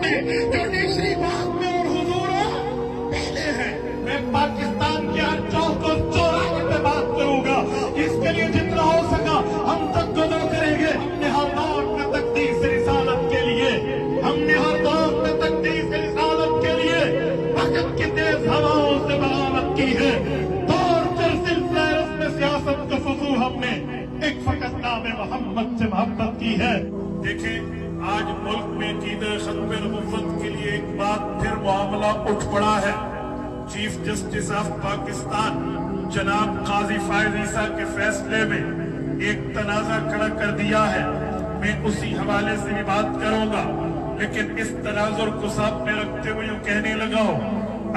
में जो तीसरी बात में और हुजूर पहले है। मैं पाकिस्तान के हर चौक और चौराहे पे बात करूंगा, इसके लिए जितना हो सका हम तक गुदो करेंगे। हमने हर दौर में तकदीस रिसालत के लिए, हमने हर दौर में तकदीस रिसालत के लिए वक्त की तेज हवाओं से बगावत की है। दौर चल सिलसिला रस्म सियासत का फजूल हमने एक फकत नाम मोहम्मद से मोहब्बत की है। देखिए, आज मुल्क में कीदे खत्म नबुव्वत के लिए एक बार फिर मामला उठ पड़ा है। चीफ जस्टिस ऑफ पाकिस्तान जनाब काजी फायज ईसा के फैसले में एक तनाजा खड़ा कर दिया है। मैं उसी हवाले से भी बात करूंगा, लेकिन इस तनाजुर को सामने रखते हुए यूं कहने लगा हूं,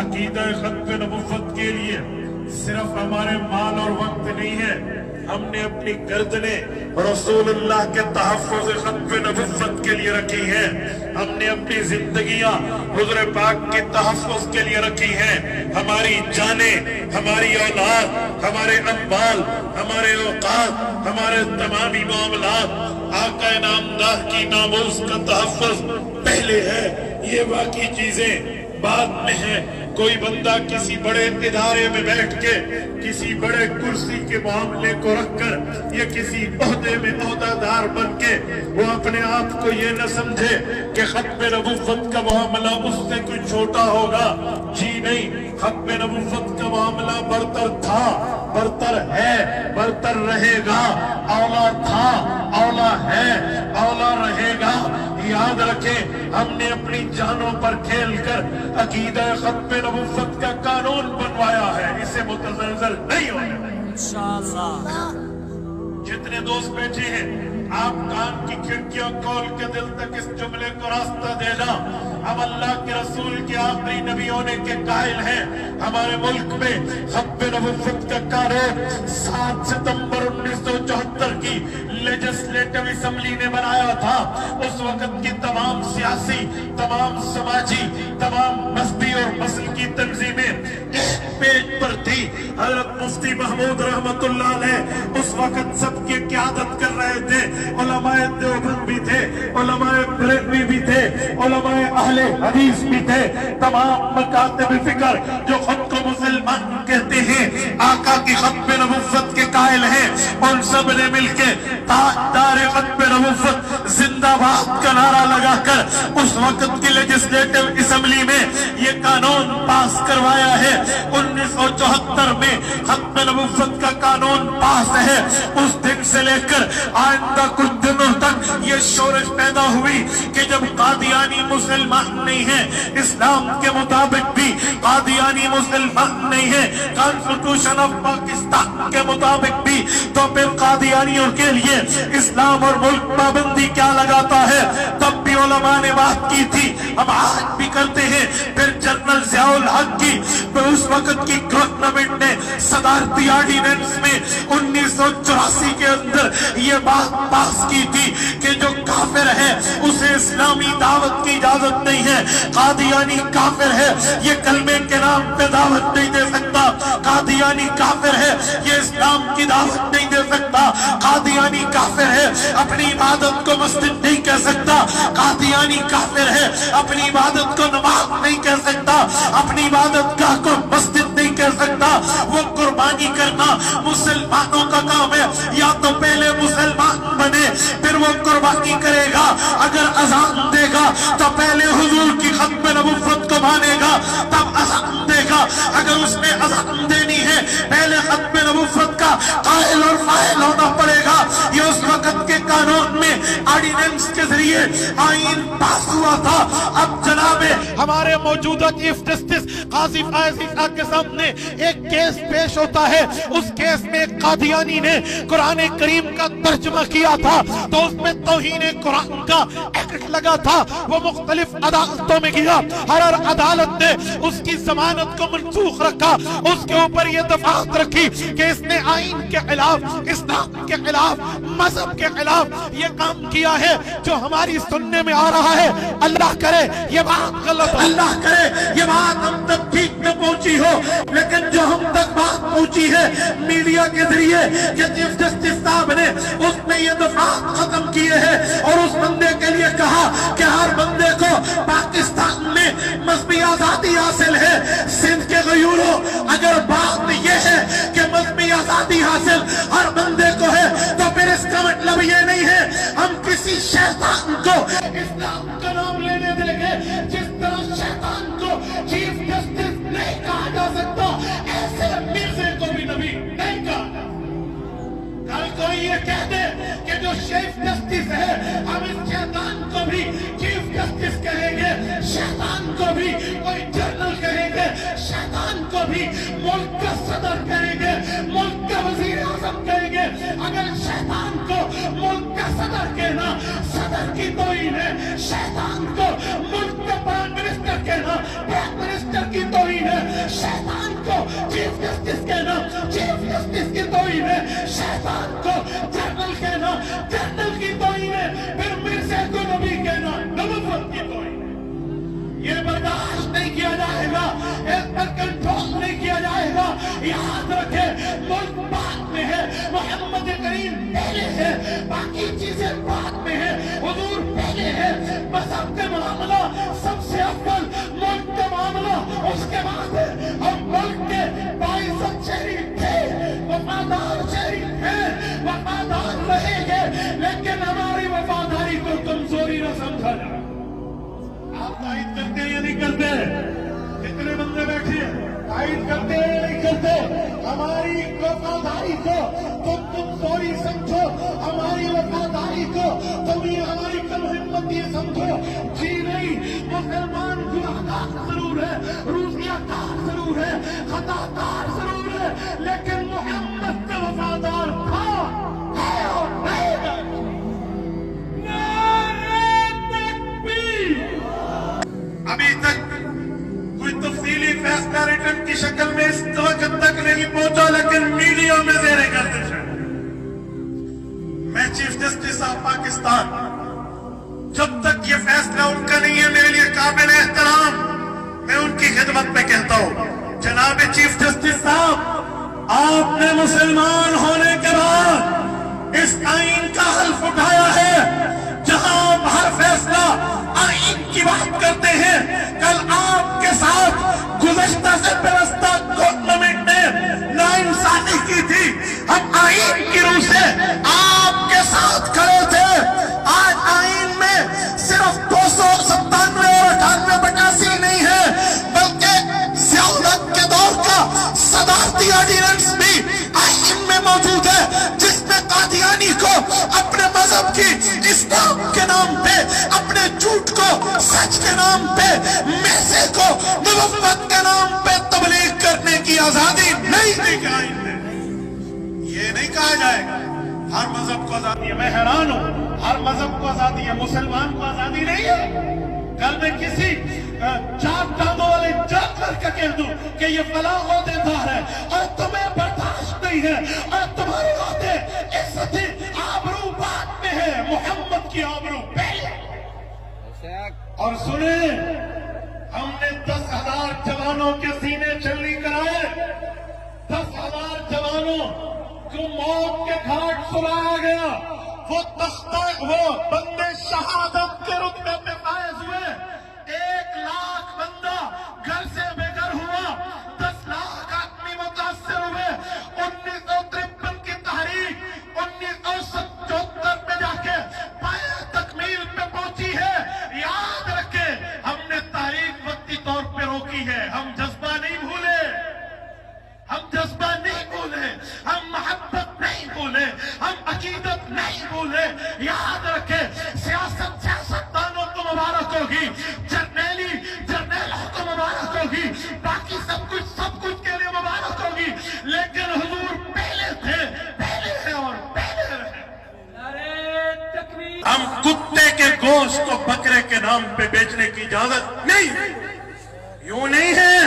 अकीदा खत्म नबुव्वत के लिए सिर्फ हमारे माल और वक्त नहीं है, हमने अपनी गर्दने रसूलुल्लाह के तहफ़्फ़ुज़ खत्म नबुव्वत के लिए रखी है। हमने अपनी जिंदगियां हुज़ूर पाक के तहफ़्फ़ुज़ के लिए रखी हैं। हमारी जाने, हमारी औलाद, हमारे अम्वाल, हमारे औक़ात, हमारे तमामी मामलात आका नामदार की नामूस का तहफ़्फ़ुज़ पहले है, ये बाकी चीजें बाद में है। कोई बंदा किसी बड़े इदारे में बैठ के किसी बड़े कुर्सी के मामले को रखकर या किसी ओहदे में ओहदादार बन के वो अपने आप को ये न समझे कि खत्म नबुव्वत का मामला उससे कोई छोटा होगा। जी नहीं, खत्म नबुव्वत का मामला बरतर था, बरतर है, बरतर रहेगा। औला था, औला है, औला रहेगा। याद रखें, हमने अपनी जानों पर खेलकर अकीदा खत्म नबुव्वत का कानून बनवाया है, इसे मुतज़लज़ल नहीं होने इंशाअल्लाह। जितने दोस्त बैठे हैं, आप कान की खिड़कियां खोल के दिल तक इस जुमले को रास्ता देना। हम अल्लाह के रसूल के आखिरी नबी होने के कायल हैं। हमारे मुल्क में खत्म नबुव्वत का कानून 7 सितंबर 1974 की लेजिस्लेटिव असेंबली ने बनाया था। उस वक्त की तमाम सियासी, तमाम समाजी, तमाम मजहबी और मसल की तंजीमें पेज पर थी। हजरत मुफ्ती महमूद रहमतुल्लाह अलैह उस वक्त सबकी क़यादत कर रहे थे। उलमाए देवबंद भी थे, उलमाए बरेलवी भी थे, उलमाए अहले हदीस भी थे। तमाम मकातिब फिक्र जो खुद को मुसलमान कहते हैं, आका की खत्म नबुव्वत के कायल हैं, उन सब ने मिलके ताजदार खत्म नबुव्वत जिंदाबाद का नारा लगाकर उस वक्त की लेजिस्लेटिव असेंबली में ये कानून पास करवाया है। 1974 में खत्म नबुव्वत का कानून पास है। उस दिन से लेकर आइंदा कुछ दिनों तक ये शोरश पैदा हुई कि जब कादियानी मुसलमान नहीं है, इस्लाम के मुताबिक भी कादियानी मुसलमान नहीं है, कॉन्स्टिट्यूशन ऑफ पाकिस्तान के मुताबिक भी, तो फिर कादियानियों के लिए इस्लाम और मुल्क पाबंदी क्या लगाता है। तब भी उलमा ने बात की थी, हम आज भी करते हैं। फिर जनरल ज़ियाउल हक की उस वक्त की गवर्नमेंट ने सदारती ऑर्डिनेंस में 1984 के अंदर ये बात पास की थी कि जो काफिर है उसे इस्लामी दावत की इजाजत नहीं है। कादियानी काफिर है, ये कलमे के नाम पे दावत नहीं दे सकता। कादियानी काफिर है, ये इस्लाम की दावत नहीं दे सकता। कादियानी काफिर है, अपनी इबादत को मस्जिद नहीं कह सकता। कादियानी काफिर है, अपनी इबादत को नमाज नहीं कह सकता। अपनी इबादत गाह को मस्जिद नहीं कह सकता। वो कुर्बानी करना मुसलमानों का काम है। या तो पहले मुसलमान बने फिर वो कुर्बानी करेगा। अगर अज़ान देगा तो पहले हुजूर की खत्म नबुव्वत को मानेगा, तब अज़ान देगा। अगर उसने अज़ान देनी है, पहले खत्म नबुव्वत का कायल और फाइल होना पड़ेगा। ये उस वक्त के कानून में ऑर्डिनेंस के जरिए आईन पास हुआ था। अब जनाबे हमारे मौजूदा चीफ जस्टिस काजी फायज ईसा के सामने एक केस पेश होता है। उस केस में कादियानी ने कुरान करीम का तर्जुमा किया था, तो उसमें तौहीन कुरान का एक्ट लगा था। वो मुख्तलिफ अदालतों में गया, हर अदालत ने उसकी जमानत को मनसूख रखा। उसके ऊपर ये दफात रखी कि इसने आईन के खिलाफ, इस्लाम के खिलाफ, मजहब के खिलाफ ये काम किया है जो हमारी सुनने में आ रहा है। अल्लाह करे ये बात गलत हो, अल्लाह करे ये बात हम तक ठीक न पहुंची हो, लेकिन जो हम तक बात पहुंची है मीडिया के जरिए कि चीफ जस्टिस साहब ने उसने ये दफात खत्म किए हैं और उस बंदे के लिए कहा कि हर बंदे को पाकिस्तान शैतान को इस्लाम का नाम लेने देंगे। जिस तरह शैतान को चीफ जस्टिस नहीं कहा जा सकता, ऐसे मिर्जे को भी नबी नहीं कहा। कल कोई ये कह दे कि जो चीफ जस्टिस है हम इस शैतान को भी चीफ जस्टिस कहेंगे, शैतान को भी कोई जनरल कहेंगे, शैतान को भी मुल्क का सदर कहेंगे, मुल्क का वजीर आजम कहेंगे। अगर शैतान को मुल्क का सदर कहना सदर की तौहीन है, शैतान को मुल्क का प्राइम मिनिस्टर कहना प्राइम मिनिस्टर की तौहीन है, शैतान को चीफ जस्टिस कहना चीफ जस्टिस की तौहीन है, शैतान को जनरल कहना जनरल की तौहीन है, फिर मिर्जे को नबी कहना नबुव्वत की तौहीन है। ये बर्दाश्त नहीं किया जाएगा, इस पर कंट्रोल नहीं किया जाएगा। याद रखे मुल्क बाद में है, मोहम्मद करीम पहले है, बाकी चीजें बाद में है, हुजूर पहले है। मजहब का मामला सबसे अव्वल, मुल्क का मामला उसके बाद है। हम मुल्क के बाइज़्ज़त शरीफ थे, वफादार शरीफ हैं, वफादार रहेंगे, लेकिन हमारी वफादारी को कमजोरी न समझा जाए। आप तायद करते हैं या नहीं करते? कितने बंदे बैठे हैं, तायद करते हैं या नहीं करते? हमारी वफादारी को तुम कमजोरी समझो, हमारी वफादारी को तुम ये हमारी कम हिम्मती समझो। जी नहीं, मुसलमान गुनाहगार जरूर है, रूसियाकार जरूर है, खताकार जरूर है, लेकिन मोहम्मद का वफादार था, है और रहेगा। अभी तक कोई तफसीली फैसला रिटर्न की शक्ल में इस वक्त तक नहीं पहुंचा, लेकिन मीडिया में ज़ेरे गर्दिश है। मैं चीफ जस्टिस ऑफ पाकिस्तान, जब तक ये फैसला उनका नहीं है मेरे लिए काबिल एहतराम, मैं उनकी खिदमत में कहता हूं, जनाब चीफ जस्टिस साहब, आपने मुसलमान होने के बाद इस आइन का हल्फ उठाया है, जहां आप हर फैसला आइन की बात करते हैं। कल आपके साथ गुज़श्ता से व्यवस्था गवर्नमेंट ने नाइंसाफी की थी, हम आइन की रूह से आपके साथ खड़े थे। आज आइन में सिर्फ 297 और 98 नहीं है, बल्कि ज़ियाउल के दौर का सदारती ऑर्डिनेंस भी आइन में मौजूद है, जिसमें कादियानी को अपने मजहब की इस्लाम के नाम पे, अपने झूठ को सच के नाम पे, मिर्जे को नबुव्वत के नाम पे तबलीग करने की आजादी नहीं दी आइन ने। ये नहीं कहा जाएगा हर मजहब को आजादी है। मैं हैरान हूं, हर मजहब को आजादी है, मुसलमान को आजादी नहीं है। कल मैं किसी चार टांगों वाले जानवर का कह दूं कि ये फलां ओहदेदार है और तुम्हें बर्दाश्त नहीं है, और तुम्हारे ओहदे इज्जत आबरू बाद में है, मोहम्मद की आबरू पहले। और सुने, हमने 10,000 जवानों के सीने चलनी कराए, 10,000 जवानों को मौत के घाट सुलाया गया, वो बंदे शहादत के रुतबे पे फायज हुए। 1 लाख बंदा घर से बेघर हुआ, 10 लाख आदमी मुतासर हुए। 1953 की तारीख 1974 में जाके पाया तकमील पे पहुंची है। याद रखे, हमने तारीख वक्ती तौर पे रोकी है, हम जज्बा नहीं भूले, हम जज्बा नहीं भूले, हम मोहब्बत नहीं भूले, हम अकीदत नहीं भूले। याद रखे, सियासत सियासतदानों को मुबारक होगी, जर्नैलों को मुबारक होगी, बाकी सब कुछ के लिए मुबारक होगी, लेकिन हुजूर पहले थे, पहले हैं और पहले रहे। हम कुत्ते के गोश्त को बकरे के नाम पे बेचने की इजाजत नहीं। यूं नहीं है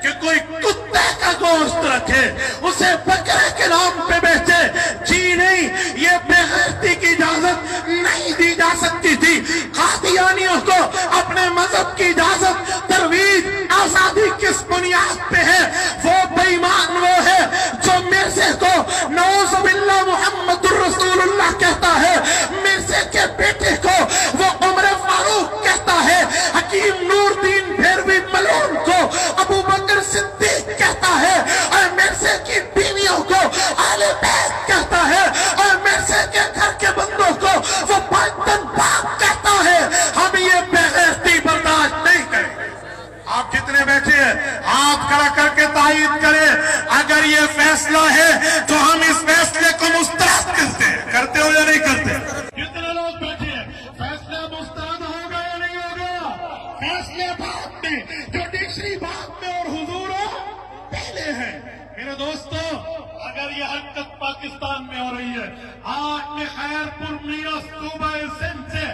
कि कोई कुत्ते का गोश्त रखे उसे बकरे के नाम पे बेचे। जी नहीं, ये बेगैरती की इजाजत नहीं दी जा सकती थी। कादियानियों को अपने मजहब की इजाजत, तरवीज, आजादी किस बुनियाद पे है? वो बेईमान वो है जो मिर्जे को नऊज़ुबिल्लाह मुहम्मदुर रसूलुल्लाह कहता है, मिर्जे के बेटे को वो उमर फारूक कहता है, हकीम नूरदीन भेरवी मलून को अबू बकर सिद्दीक कहता है, और मिर्जे की बीवियों को आले बैत कहता है, और मिर्जे के घर के बंदों को वो पांचतन فیصلہ ہے تو ہم اس فیصلے کو مسترد کرتے ہو یا نہیں کرتے؟ کتنے لوگ بیٹھے ہیں؟ فیصلہ مسترد ہوگا یا نہیں ہوگا؟ فیصلے بعد میں، جوڈیشری بعد میں، اور حضور پہلے ہے۔ میرے دوستو، اگر یہ حرکت پاکستان میں ہو رہی ہے، آج میں خیر پور میاں صوبہ سندھ سے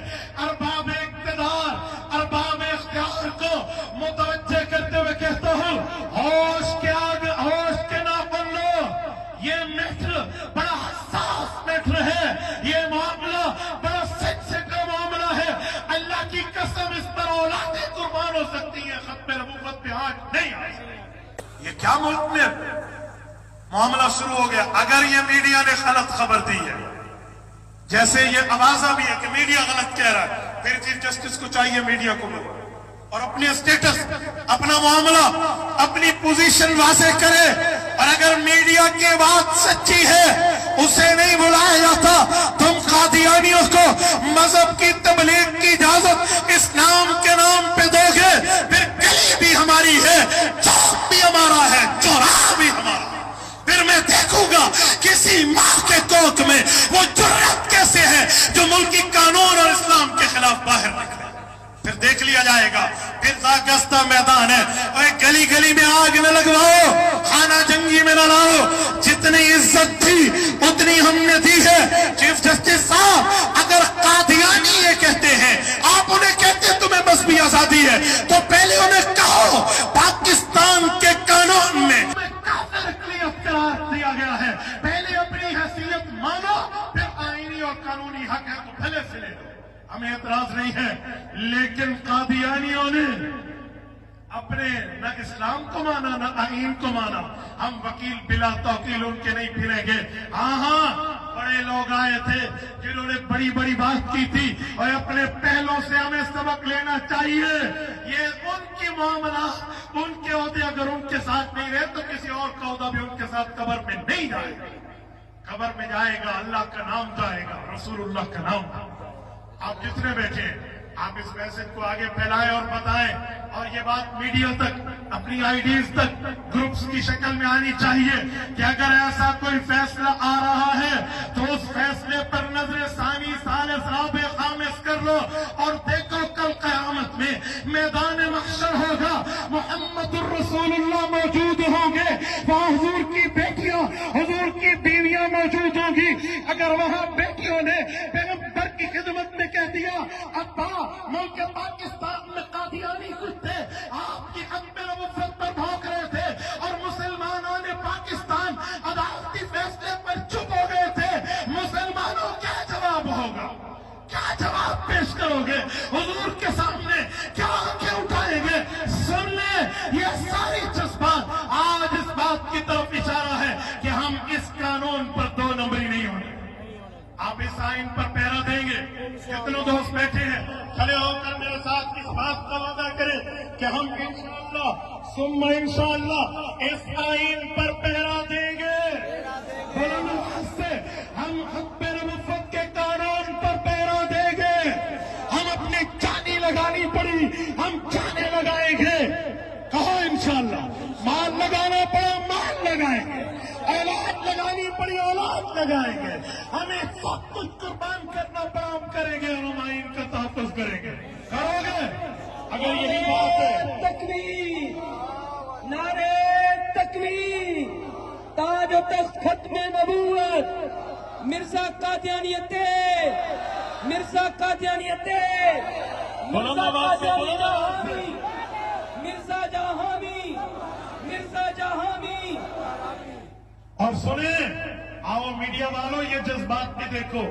ارباب اقتدار، ارباب اختیار کو متوجہ کرتے ہوئے کہتا ہوں، ہوش کے ناخن لو۔ یہ میٹر بڑا حساس میٹر ہے، یہ معاملہ بڑا سینسیٹیو معاملہ ہے۔ اللہ کی قسم، اس پر اولادیں قربان ہو سکتی ہیں، ختم نبوت پہ آج نہیں آ سکتی۔ یہ کیا ملک میں معاملہ شروع ہو گیا؟ اگر یہ میڈیا نے غلط خبر دی ہے، جیسے یہ آوازہ بھی ہے کہ میڈیا غلط کہہ رہا ہے، پھر چیف جسٹس کو چاہیے میڈیا کو اور اپنی اسٹیٹس، اپنا معاملہ، اپنی پوزیشن واضح کرے۔ اور اگر میڈیا کی بات سچی ہے، اسے نہیں بلایا جاتا۔ تم قادیانیوں کو مذہب کی تبلیغ کی اجازت اسلام کے نام پہ دو گے، پھر گلی بھی ہماری ہے، چوک بھی ہمارا ہے، چوراہا بھی ہمارا ہے۔ پھر میں دیکھوں گا کسی ماں کے کوکھ میں وہ جرأت کیسے ہے جو ملکی قانون اور اسلام کے خلاف باہر نکلے۔ پھر دیکھ لیا جائے گا۔ پھر زاگستہ میدان ہے، اور گلی گلی میں آگ نہ لگواؤ، خانہ جنگی میں نہ لاؤ۔ جتنی عزت تھی اتنی ہم نے دی ہے۔ چیف جسٹس صاحب، اگر قادیانی یہ کہتے ہیں، آپ انہیں کہتے ہیں تمہیں مذہبی آزادی ہے، تو پہلے انہیں کہو پاکستان کے قانون میں قرار دیا گیا ہے، پہلے اپنی حیثیت مانو، پھر آئینی اور قانونی حق ہے تو بھلے سے لے لو، ہمیں اعتراض نہیں ہے۔ لیکن قادیانیوں نے اپنے نہ اسلام کو مانا نہ آئین کو مانا۔ ہم وکیل بلا توکیل ان کے نہیں پھریں گے۔ ہاں بڑے لوگ آئے تھے جنہوں نے بڑی بڑی بات کی تھی، اور اپنے پہلوں سے ہمیں سبق لینا چاہیے۔ یہ ان کی معاملات، ان کے عہدے اگر ان کے ساتھ نہیں رہے تو کسی اور کا عہدہ بھی ان کے ساتھ قبر میں نہیں جائے گا۔ قبر میں جائے گا، اللہ کا نام جائے گا، رسول اللہ کا نام۔ آپ جتنے بیٹھے ہیں، آپ اس میسج کو آگے پھیلائیں اور بتائیں، اور یہ بات میڈیا تک، اپنی آئی ڈیز تک گروپس کی شکل میں آنی چاہیے کہ اگر ایسا کوئی فیصلہ آ رہا ہے تو اس فیصلے پر نظر ثانی ثالث رابع خامس کر لو، اور دیکھو کل قیامت میں میدان محشر ہوگا، محمد الرسول اللہ موجود ہوں گے، وہاں حضور کی بیٹیاں، حضور کی بیویاں موجود ہوں گی۔ اگر وہاں بیٹیوں نے پیغمبر کی خدمت میں کہہ دیا، ابا ملک پاکستان میں قادیانی کچھ تھے، آپ کی حق میں نبوت پر بھونک رہے تھے، اور مسلمانوں نے پاکستان عدالتی فیصلے پر چپ ہو گئے تھے، مسلمانوں کیا جواب ہوگا؟ کیا جواب پیش کرو گے حضور کے سامنے؟ کیا آنکھیں اٹھائیں گے؟ سن لیں، یہ ساری جذبات آج اس بات کی طرف اشارہ ہے کہ ہم اس قانون پر دو نمبری نہیں ہونے۔ آپ اس آئین پر پہرا دیں گے؟ کتنے دوست بیٹھے ہیں، کھڑے ہو کر میرے ساتھ اس بات کا وعدہ کریں کہ ہم انشاءاللہ ثم انشاءاللہ اس آئین پر پہرا دیں گے۔ بلند آواز سے ہم حق نبوت کے قانون پر پہرا دیں گے۔ ہم اپنی جانی لگانی پڑی، ہم جانیں لگائیں گے۔ کہو انشاءاللہ۔ مال لگانا پڑا مال لگائیں گے، اولاد لگانی پڑی اولاد لگائیں گے، ہمیں سب کچھ قربان کرنا پڑا ہم کریں گے، اور ہم آئین کا تحفظ کریں گے۔ کرو گے اگر یہی بات ہے؟ تکبیر، نعرے تکبیر، تاج و تخت ختم نبوت، مرزا قادیانیت، مرزا قادیانیت، مرزا قادیانی، مرزا جہامی، مرزا جہامی۔ اور سنیں، آؤ میڈیا والوں، یہ جذبات بھی دیکھو،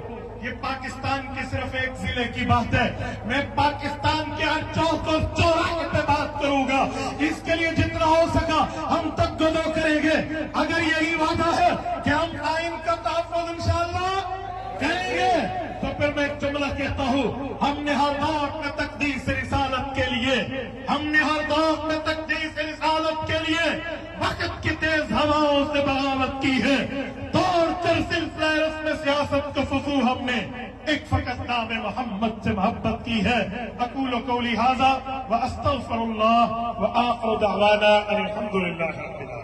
یہ پاکستان کی صرف ایک ضلع کی بات ہے، میں پاکستان کے ہر چوک اور چوراہے پہ بات کروں گا۔ اس کے لیے جتنا ہو سکا ہم تک گدو کریں گے۔ اگر یہی وعدہ ہے کہ ہم آئین کا تحفظ انشاءاللہ کریں گے، تو پھر میں ایک جملہ کہتا ہوں، ہم نے ہر دور میں تقدیس رسالت کے لیے، ہم نے ہر دور میں تقدیس رسالت کے لیے وقت کی تیز ہواؤں سے بغاوت کی ہے، توڑ کر سلسلہ رسم سیاست کا فضو ہم نے ایک فقط نام محمد سے محبت کی ہے۔ اقول قولی ھذا واستغفر اللہ وآخر دعوانا ان الحمد للہ رب العالمین۔